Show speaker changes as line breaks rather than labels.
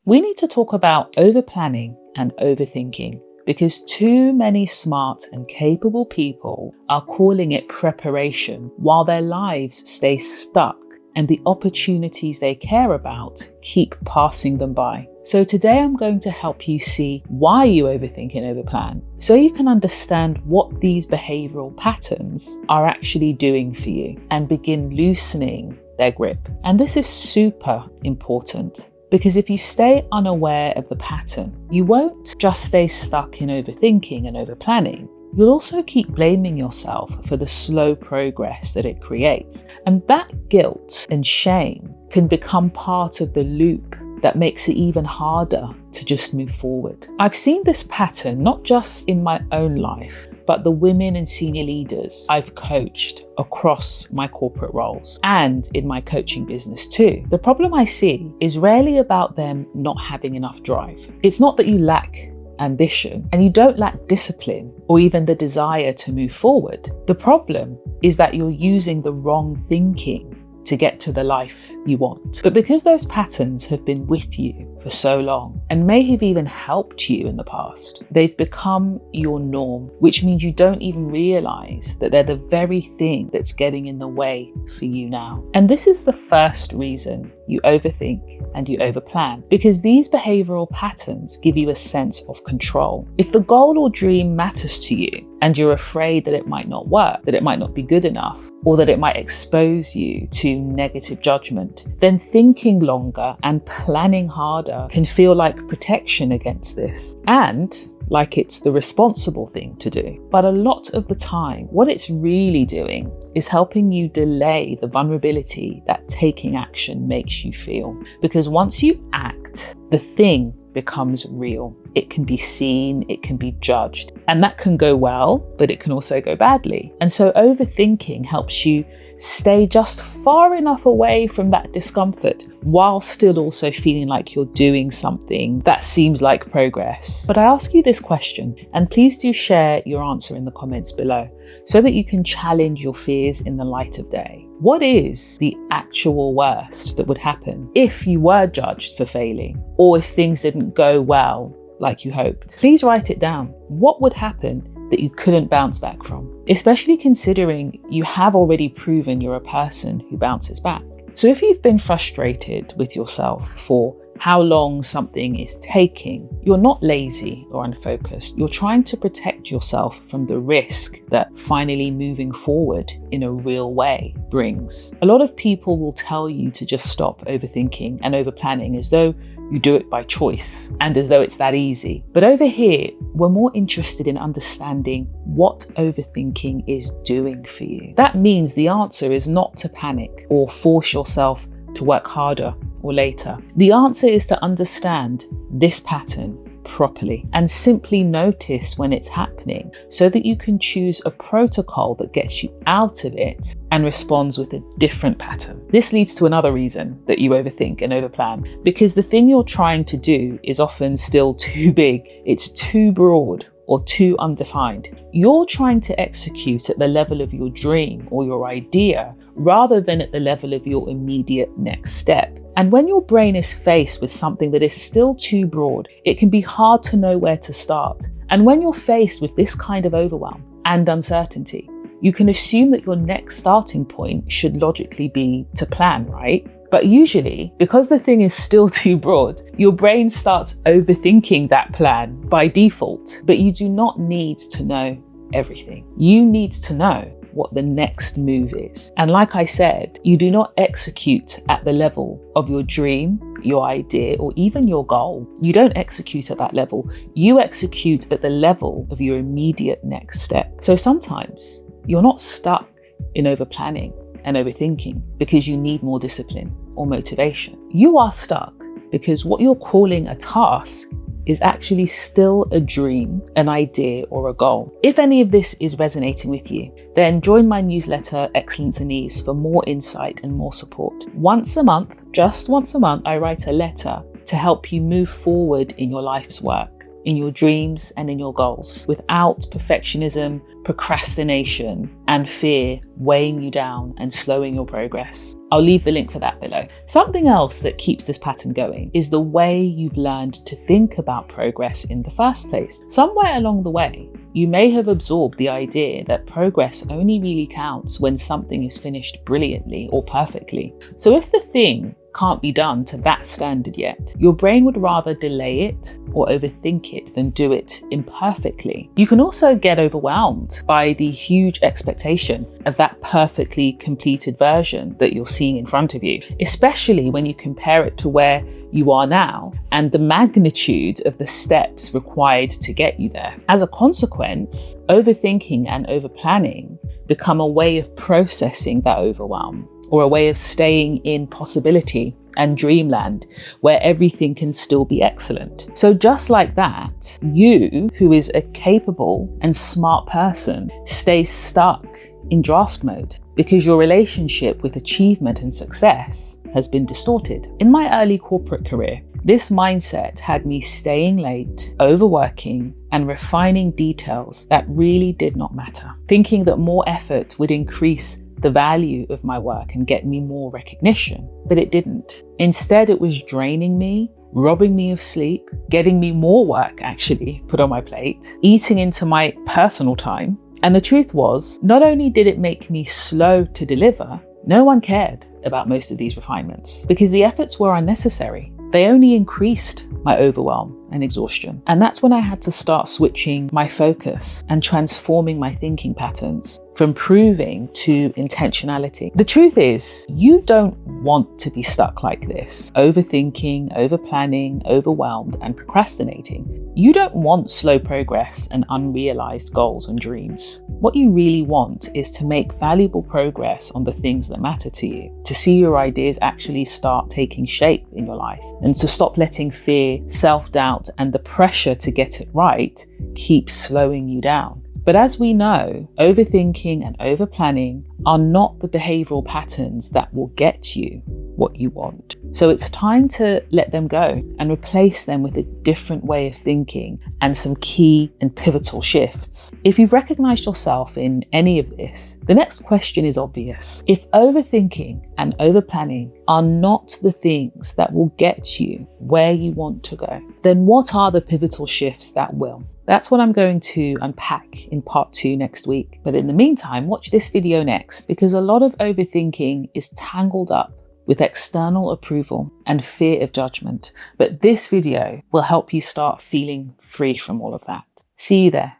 We need to talk about overplanning and overthinking because too many smart and capable people are calling it preparation while their lives stay stuck and the opportunities they care about keep passing them by. So today I'm going to help you see why you overthink and overplan so you can understand what these behavioral patterns are actually doing for you and begin loosening their grip. And this is super important because if you stay unaware of the pattern, you won't just stay stuck in overthinking and overplanning. You'll also keep blaming yourself for the slow progress that it creates. And that guilt and shame can become part of the loop that makes it even harder to just move forward. I've seen this pattern not just in my own life, but the women and senior leaders I've coached across my corporate roles and in my coaching business too. The problem I see is rarely about them not having enough drive. It's not that you lack ambition and you don't lack discipline or even the desire to move forward. The problem is that you're using the wrong thinking to get to the life you want. But because those patterns have been with you for so long and may have even helped you in the past, they've become your norm, which means you don't even realize that they're the very thing that's getting in the way for you now. And this is the first reason you overthink and you overplan, because these behavioral patterns give you a sense of control. If the goal or dream matters to you and you're afraid that it might not work, that it might not be good enough, or that it might expose you to negative judgment, then thinking longer and planning harder can feel like protection against this and like it's the responsible thing to do. But a lot of the time, what it's really doing is helping you delay the vulnerability that taking action makes you feel. Because once you act, the thing becomes real. It can be seen, it can be judged, and that can go well, but it can also go badly. And so overthinking helps you stay just far enough away from that discomfort while still also feeling like you're doing something that seems like progress. But I ask you this question, and please do share your answer in the comments below so that you can challenge your fears in the light of day. What is the actual worst that would happen if you were judged for failing, or if things didn't go well like you hoped? Please write it down. What would happen that you couldn't bounce back from? Especially considering you have already proven you're a person who bounces back. So if you've been frustrated with yourself for how long something is taking, you're not lazy or unfocused. You're trying to protect yourself from the risk that finally moving forward in a real way brings. A lot of people will tell you to just stop overthinking and overplanning as though you do it by choice and as though it's that easy. But over here, we're more interested in understanding what overthinking is doing for you. That means the answer is not to panic or force yourself to work harder or later. The answer is to understand this pattern properly and simply notice when it's happening so that you can choose a protocol that gets you out of it and responds with a different pattern. This leads to another reason that you overthink and overplan, because the thing you're trying to do is often still too big, it's too broad, or too undefined. You're trying to execute at the level of your dream or your idea rather than at the level of your immediate next step. And when your brain is faced with something that is still too broad, it can be hard to know where to start. And when you're faced with this kind of overwhelm and uncertainty, you can assume that your next starting point should logically be to plan, right? But usually, because the thing is still too broad, your brain starts overthinking that plan by default. But you do not need to know everything. You need to know what the next move is. And like I said, you do not execute at the level of your dream, your idea, or even your goal. You don't execute at that level. You execute at the level of your immediate next step. So sometimes you're not stuck in overplanning and overthinking because you need more discipline or motivation. You are stuck because what you're calling a task is actually still a dream, an idea, or a goal. If any of this is resonating with you, then join my newsletter, Excellence and Ease, for more insight and more support. Once a month, just once a month, I write a letter to help you move forward in your life's work. in your dreams and in your goals without perfectionism, procrastination, and fear weighing you down and slowing your progress. I'll leave the link for that below. Something else that keeps this pattern going is the way you've learned to think about progress in the first place. Somewhere along the way, you may have absorbed the idea that progress only really counts when something is finished brilliantly or perfectly. So if the thing can't be done to that standard yet, your brain would rather delay it or overthink it than do it imperfectly. You can also get overwhelmed by the huge expectation of that perfectly completed version that you're seeing in front of you, especially when you compare it to where you are now and the magnitude of the steps required to get you there. As a consequence, overthinking and overplanning become a way of processing that overwhelm, or a way of staying in possibility and dreamland where everything can still be excellent. So just like that, you, who is a capable and smart person, stays stuck in draft mode because your relationship with achievement and success has been distorted. In my early corporate career, this mindset had me staying late, overworking, and refining details that really did not matter, thinking that more effort would increase the value of my work and get me more recognition, but it didn't. Instead, it was draining me, robbing me of sleep, getting me more work actually put on my plate, eating into my personal time. And the truth was, not only did it make me slow to deliver, no one cared about most of these refinements because the efforts were unnecessary. They only increased my overwhelm and exhaustion. And that's when I had to start switching my focus and transforming my thinking patterns from proving to intentionality. The truth is, you don't want to be stuck like this, overthinking, overplanning, overwhelmed, and procrastinating. You don't want slow progress and unrealized goals and dreams. What you really want is to make valuable progress on the things that matter to you, to see your ideas actually start taking shape in your life, and to stop letting fear, self-doubt, and the pressure to get it right keep slowing you down. But as we know, overthinking and overplanning are not the behavioral patterns that will get you what you want. So it's time to let them go and replace them with a different way of thinking and some key and pivotal shifts. If you've recognized yourself in any of this, the next question is obvious. If overthinking and overplanning are not the things that will get you where you want to go, then what are the pivotal shifts that will? That's what I'm going to unpack in part 2 next week. But in the meantime, watch this video next, because a lot of overthinking is tangled up with external approval and fear of judgment. But this video will help you start feeling free from all of that. See you there.